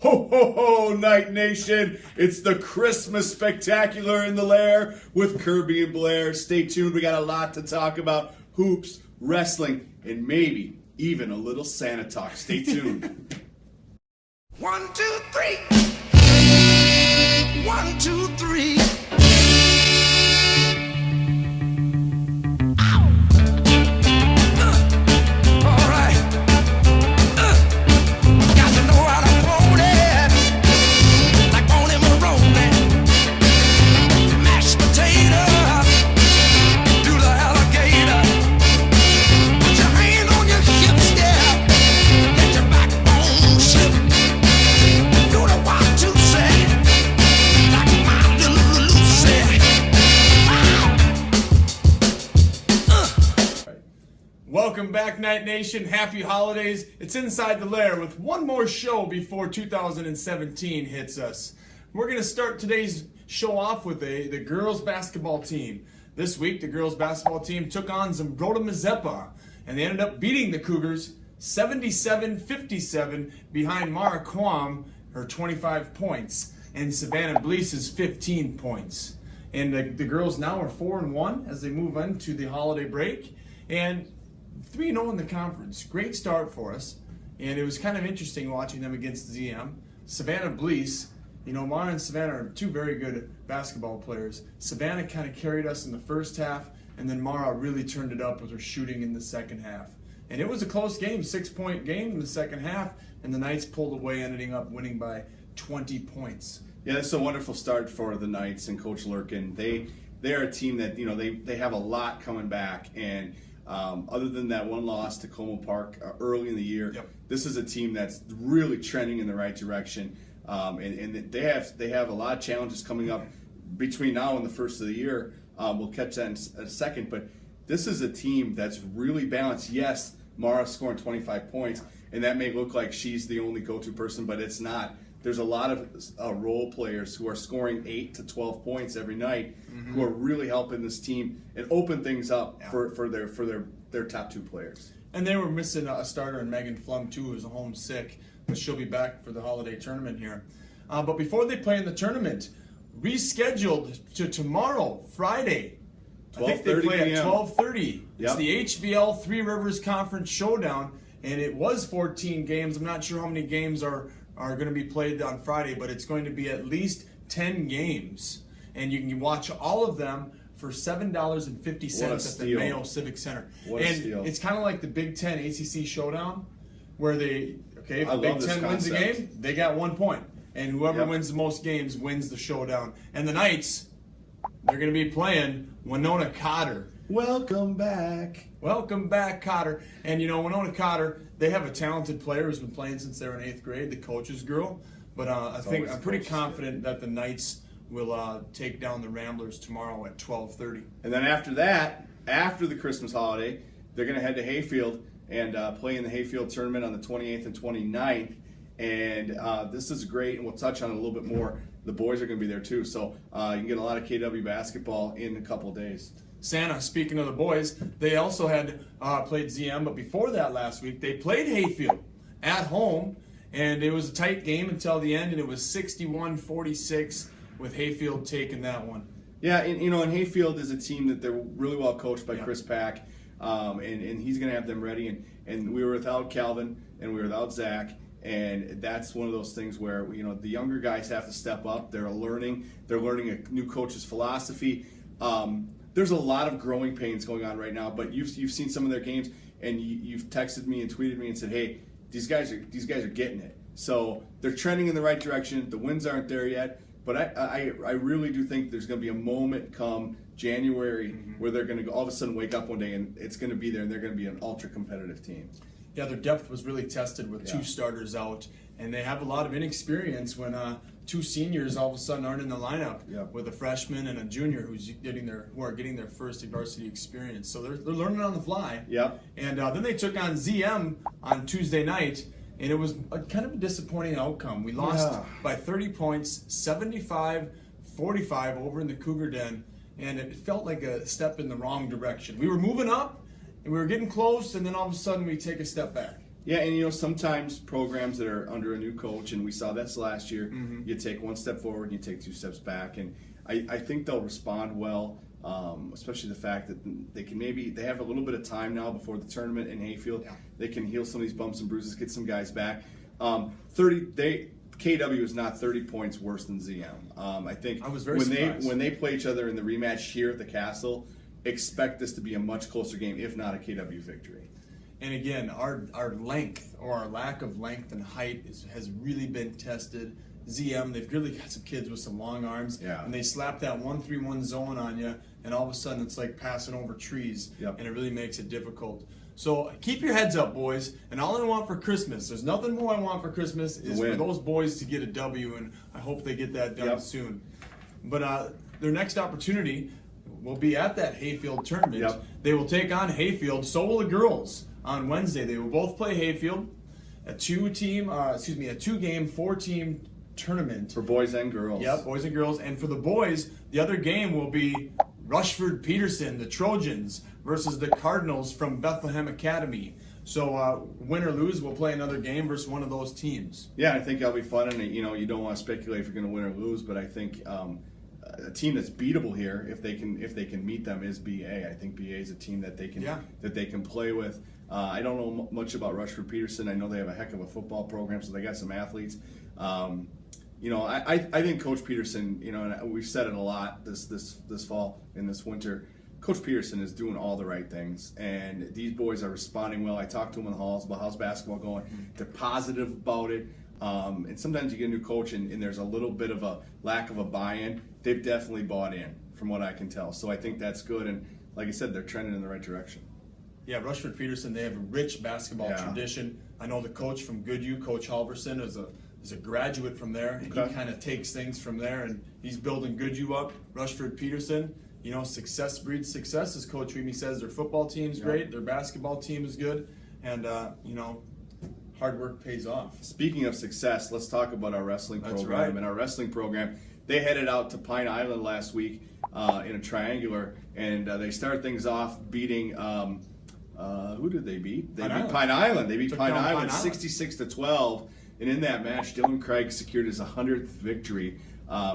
Ho, ho, ho, Night Nation. It's the Christmas Spectacular in the Lair with Kirby and Blair. Stay tuned. We got a lot to talk about. Hoops, wrestling, and maybe even a little Santa talk. Stay tuned. 1, 2, 3. 1, 2, 3. Welcome back, Night Nation. Happy holidays. It's Inside the Lair with one more show before 2017 hits us. We're going to start today's show off with the girls basketball team. This week, the girls basketball team took on Zambroda Mazeppa, and they ended up beating the Cougars 77-57 behind Mara Quam, her 25 points, and Savannah Bleese's 15 points. And the girls now are 4-1 as they move into the holiday break. And 3-0 in the conference. Great start for us. And it was kind of interesting watching them against ZM. Savannah Bleese, Mara and Savannah are two very good basketball players. Savannah kind of carried us in the first half, and then Mara really turned it up with her shooting in the second half. And it was a close game, 6-point game in the second half, and the Knights pulled away, ending up winning by 20 points. Yeah, it's a wonderful start for the Knights and Coach Lurkin. They are a team that, they have a lot coming back, and other than that one loss to Como Park early in the year, This is a team that's really trending in the right direction, and they have a lot of challenges coming up between now and the first of the year. We'll catch that in a second, but this is a team that's really balanced. Yes, Mara scoring 25 points, and that may look like she's the only go-to person, but it's not. There's a lot of role players who are scoring 8 to 12 points every night, who are really helping this team and open things up for their top two players. And they were missing a starter in Megan Flum too, who's homesick, but she'll be back for the holiday tournament here. But before they play in the tournament, rescheduled to tomorrow, Friday. I think they play at 12:30. It's the HVL Three Rivers Conference Showdown, and it was 14 games. I'm not sure how many games are going to be played on Friday, but it's going to be at least 10 games. And you can watch all of them for $7.50 at the Mayo Civic Center. What a steal. It's kind of like the Big Ten ACC Showdown, where if the Big Ten wins a game, they got 1 point. And whoever wins the most games wins the showdown. And the Knights, they're going to be playing Winona Cotter. Welcome back. Welcome back, Cotter. And Winona Cotter, they have a talented player who's been playing since they were in 8th grade, the coach's girl. But I'm pretty confident that the Knights will take down the Ramblers tomorrow at 12:30. And then after that, after the Christmas holiday, they're going to head to Hayfield and play in the Hayfield tournament on the 28th and 29th. And this is great, and we'll touch on it a little bit more. The boys are going to be there too, so you can get a lot of KW basketball in a couple of days. Santa, speaking of the boys, they also had played ZM, but before that last week, they played Hayfield at home, and it was a tight game until the end, and it was 61-46 with Hayfield taking that one. Yeah, and Hayfield is a team that they're really well coached by Chris Pack, and he's going to have them ready. And we were without Calvin, and we were without Zach. And that's one of those things where the younger guys have to step up. They're learning a new coach's philosophy. There's a lot of growing pains going on right now. But you've seen some of their games, and you've texted me and tweeted me and said, "Hey, these guys are getting it." So they're trending in the right direction. The wins aren't there yet, but I really do think there's going to be a moment come January where they're going to all of a sudden wake up one day and it's going to be there, and they're going to be an ultra competitive team. Yeah, their depth was really tested with two starters out, and they have a lot of inexperience when two seniors all of a sudden aren't in the lineup with a freshman and a junior who are getting their first varsity experience. So they're learning on the fly. Yep. And then they took on ZM on Tuesday night, and it was kind of a disappointing outcome. We lost by 30 points, 75-45 over in the Cougar Den, and it felt like a step in the wrong direction. We were moving up, and we were getting close, and then all of a sudden we take a step back. Yeah, and sometimes programs that are under a new coach, and we saw this last year, you take one step forward and you take 2 steps back. And I think they'll respond well, especially the fact that they have a little bit of time now before the tournament in Hayfield. Yeah. They can heal some of these bumps and bruises, get some guys back. KW is not 30 points worse than ZM. I think I was very surprised. When they play each other in the rematch here at the Castle, expect this to be a much closer game, if not a KW victory. And again, our length, or our lack of length and height has really been tested. ZM, they've really got some kids with some long arms, and they slap that 1-3-1 zone on you, and all of a sudden it's like passing over trees, and it really makes it difficult. So keep your heads up, boys, and all I want for Christmas, there's nothing more I want for Christmas, is for those boys to get a W, and I hope they get that done soon. But their next opportunity will be at that Hayfield tournament. They will take on Hayfield, so will the girls. On Wednesday, they will both play Hayfield, a 2-game, 4-team tournament. For boys and girls. Yep, boys and girls. And for the boys, the other game will be Rushford-Peterson, the Trojans, versus the Cardinals from Bethlehem Academy. So win or lose, we'll play another game versus one of those teams. Yeah, I think that'll be fun. And you don't want to speculate if you're going to win or lose, but I think a team that's beatable here, if they can meet them, is BA. I think BA is a team that they can play with. I don't know much about Rushford Peterson. I know they have a heck of a football program, so they got some athletes. I think Coach Peterson, and we've said it a lot this fall and this winter. Coach Peterson is doing all the right things, and these boys are responding well. I talked to them in the halls about how's basketball going. They're positive about it. And sometimes you get a new coach and there's a little bit of a lack of a buy-in. They've definitely bought in, from what I can tell. So I think that's good. And like I said, they're trending in the right direction. Yeah, Rushford Peterson, they have a rich basketball tradition. I know the coach from Goodhue, Coach Halverson, is a graduate from there. And he kind of takes things from there, and he's building Goodhue up. Rushford Peterson, success breeds success, as Coach Remy says. Their football team's great, their basketball team is good, and hard work pays off. Speaking of success, let's talk about our wrestling program. And our wrestling program, they headed out to Pine Island last week in a triangular, and they started things off beating. Who did they beat? They beat Pine Island. They beat Pine Island 66-12, and in that match, Dylan Craig secured his 100th victory,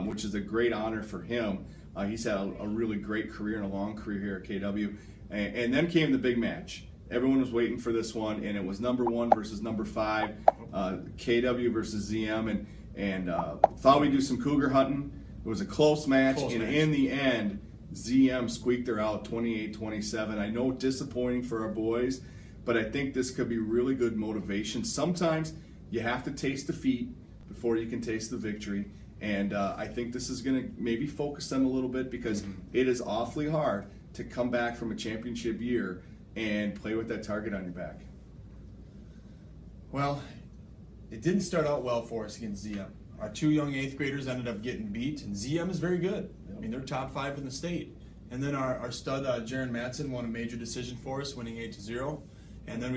which is a great honor for him. He's had a really great career and a long career here at KW, and then came the big match. Everyone was waiting for this one, and it was number 1 versus number 5, KW versus ZM, and thought we'd do some cougar hunting. It was a close match, in the end, ZM squeaked her out 28-27. I know, disappointing for our boys, but I think this could be really good motivation. Sometimes you have to taste defeat before you can taste the victory, and I think this is going to maybe focus them a little bit, because it is awfully hard to come back from a championship year and play with that target on your back. Well, it didn't start out well for us against ZM. Our 2 young 8th graders ended up getting beat, and ZM is very good. I mean, they're top 5 in the state. And then our stud, Jaron Matson, won a major decision for us, winning 8-0. And then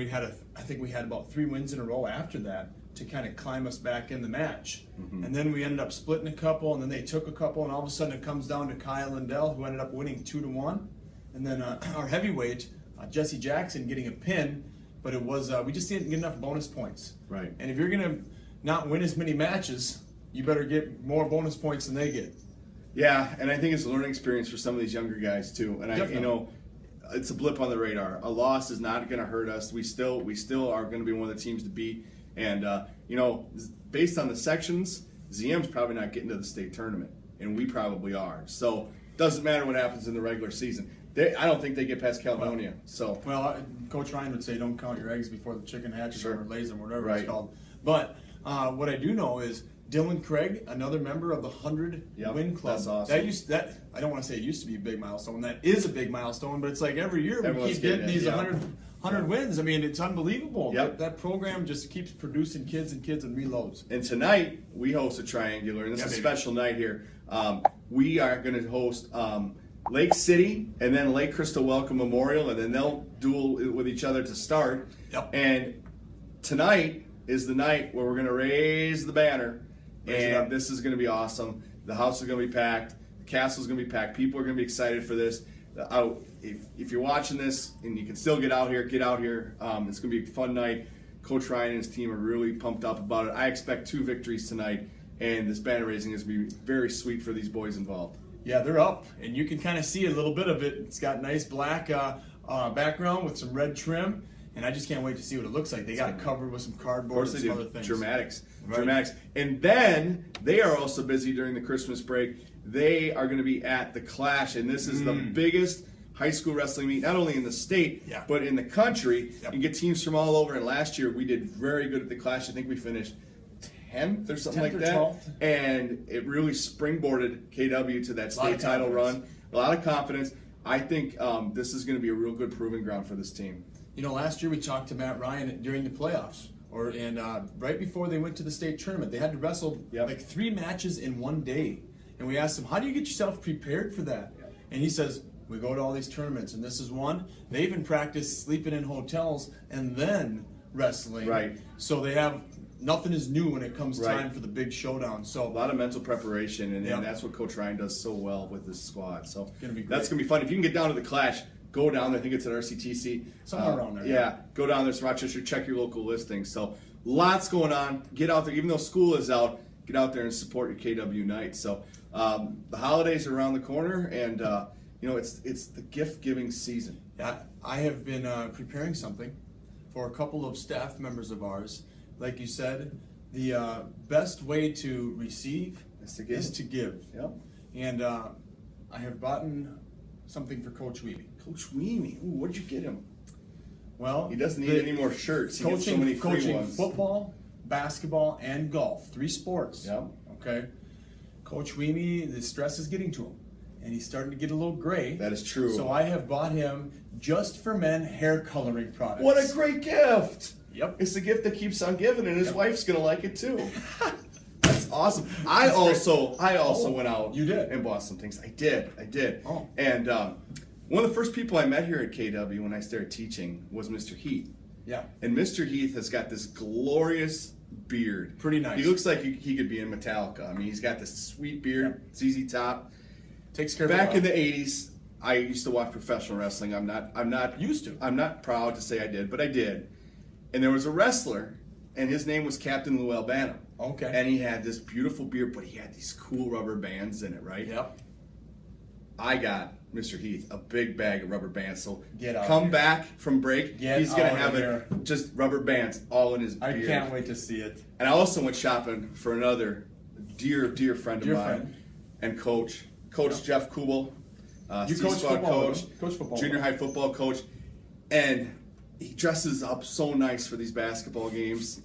I think we had about 3 wins in a row after that to kind of climb us back in the match. And then we ended up splitting a couple, and then they took a couple, and all of a sudden it comes down to Kyle Lindell, who ended up winning 2-1. And then our heavyweight, Jesse Jackson, getting a pin, but it was we just didn't get enough bonus points. Right. And if you're gonna not win as many matches, you better get more bonus points than they get. Yeah, and I think it's a learning experience for some of these younger guys too. And it's a blip on the radar. A loss is not going to hurt us. We still are going to be one of the teams to beat. And based on the sections, ZM's probably not getting to the state tournament, and we probably are. So it doesn't matter what happens in the regular season. I don't think they get past Caledonia. Well, Coach Ryan would say, "Don't count your eggs before the chicken hatches or lays them," whatever it's called. But what I do know is Dylan Craig, another member of the 100-win club. That's awesome. I don't want to say it used to be a big milestone. That is a big milestone, but it's like every year we keep getting these 100 wins. I mean, it's unbelievable. That program just keeps producing kids and reloads. And tonight we host a triangular, and this is a special night here. We are going to host Lake City and then Lake Crystal Welcome Memorial, and then they'll duel with each other to start. And tonight is the night where we're going to raise the banner. And this is going to be awesome. The house is going to be packed. The castle is going to be packed. People are going to be excited for this. If you're watching this and you can still get out here, get out here. It's going to be a fun night. Coach Ryan and his team are really pumped up about it. I expect 2 victories tonight, and this banner raising is going to be very sweet for these boys involved. Yeah, they're up, and you can kind of see a little bit of it. It's got nice black background with some red trim, and I just can't wait to see what it looks like. They got it covered with some cardboard and some other things. Dramatics. Right. Dramatics. And then they are also busy during the Christmas break. They are going to be at the Clash, and this is the biggest high school wrestling meet, not only in the state, but in the country. Yep. You get teams from all over, and last year we did very good at the Clash. I think we finished 10th or something 10th like or that. 12th. And it really springboarded KW to that state title run. A lot of confidence. I think this is going to be a real good proving ground for this team. You know, last year we talked to Matt Ryan during the playoffs, and right before they went to the state tournament, they had to wrestle like 3 matches in one day. And we asked him, how do you get yourself prepared for that? And he says, we go to all these tournaments, and this is one. They even practice sleeping in hotels and then wrestling. Right. So they have, nothing is new when it comes time for the big showdown. So a lot of mental preparation, and that's what Coach Ryan does so well with this squad. So gonna be great. That's going to be fun. If you can get down to the Clash, go down there. I think it's at RCTC. Somewhere around there. Yeah, go down there. It's Rochester. Check your local listings. So lots going on. Get out there. Even though school is out, get out there and support your KW Knights. So the holidays are around the corner, and you know, it's the gift-giving season. Yeah, I have been preparing something for a couple of staff members of ours. Like you said, the best way to receive is to give. Yep. And I have bought something for Coach Weeby. Coach Weemy, ooh, what'd you get him? Well, He doesn't need any more shirts. He gets so many free coaching ones. football, basketball, and golf. 3 sports. Yep. Okay. Coach Weemy, the stress is getting to him, and he's starting to get a little gray. That is true. So I have bought him Just for Men hair coloring products. What a great gift! Yep. It's the gift that keeps on giving, and his wife's gonna like it too. That's awesome. I also went out. You did? And bought some things. I did. Oh. And one of the first people I met here at KW when I started teaching was Mr. Heath. Yeah. And Mr. Heath has got this glorious beard. Pretty nice. He looks like he could be in Metallica. I mean, he's got this sweet beard, ZZ Top. Takes care of Back it in well. the '80s, I used to watch professional wrestling. I'm not Used to. I'm not proud to say I did, but I did. And there was a wrestler, and his name was Captain Lou Albano. Okay. And he had this beautiful beard, but he had these cool rubber bands in it, right? Yep. I got Mr. Heath a big bag of rubber bands. So Get out come here. back from break, Get he's gonna out have here. just rubber bands all in his I beard. can't wait to see it. And I also went shopping for another dear friend of Dear mine friend. and Coach Jeff Kubel. You coach C-Squad football coach, with him? Coach football junior with high football coach, and he dresses up so nice for these basketball games.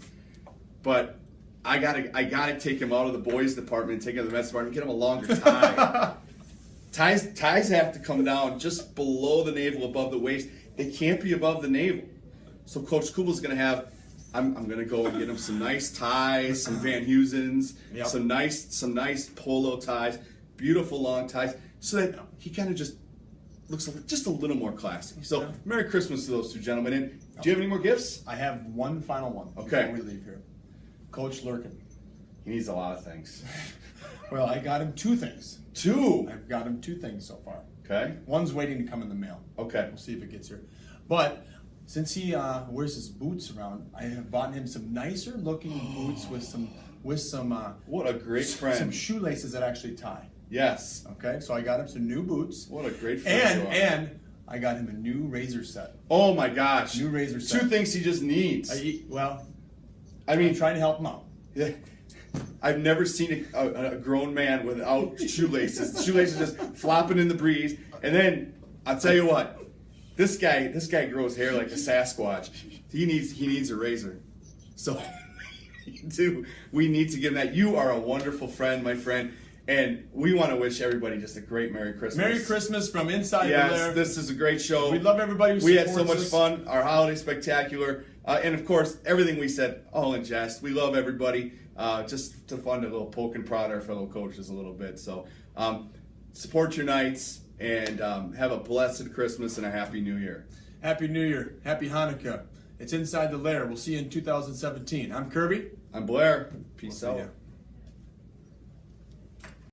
But I gotta take him out of the boys department and take him to the men's department and get him a longer tie. Ties have to come down just below the navel, above the waist. They can't be above the navel. So Coach Kubel's gonna have. I'm gonna go and get him some nice ties, some Van Heusens, Yep. some nice polo ties, beautiful long ties, so that he kind of just looks just a little more classy. So Merry Christmas to those two gentlemen. And do you have any more gifts? I have one final one Okay. before we leave here. Coach Lurkin. He needs a lot of things. Well, I got him 2 things. 2. I've got him 2 things so far. Okay. One's waiting to come in the mail. Okay. We'll see if it gets here. But since he wears his boots around, I have bought him some nicer looking boots with some What a great friend. some shoelaces that actually tie. Yes. Okay, so I got him some new boots. What a great friend. And I got him a new razor set. Oh my gosh. New razor set. 2 things he just needs. I mean, trying to help him out. Yeah. I've never seen a grown man without shoelaces. Shoelaces just flopping in the breeze. And then I'll tell you what, this guy grows hair like a Sasquatch. He needs a razor. So we need to give him that. You are a wonderful friend, my friend. And we want to wish everybody just a great Merry Christmas. Merry Christmas from inside the Lair. Yes, this is a great show. We love everybody who We had so supports much us. fun. Our holiday spectacular. And of course, everything we said, all in jest. We love everybody. Just to fun to little poke and prod our fellow coaches a little bit. So support your Knights and have a blessed Christmas and a Happy New Year. Happy New Year. Happy Hanukkah. It's Inside the Lair. We'll see you in 2017. I'm Kirby. I'm Blair. Peace We'll see out. ya.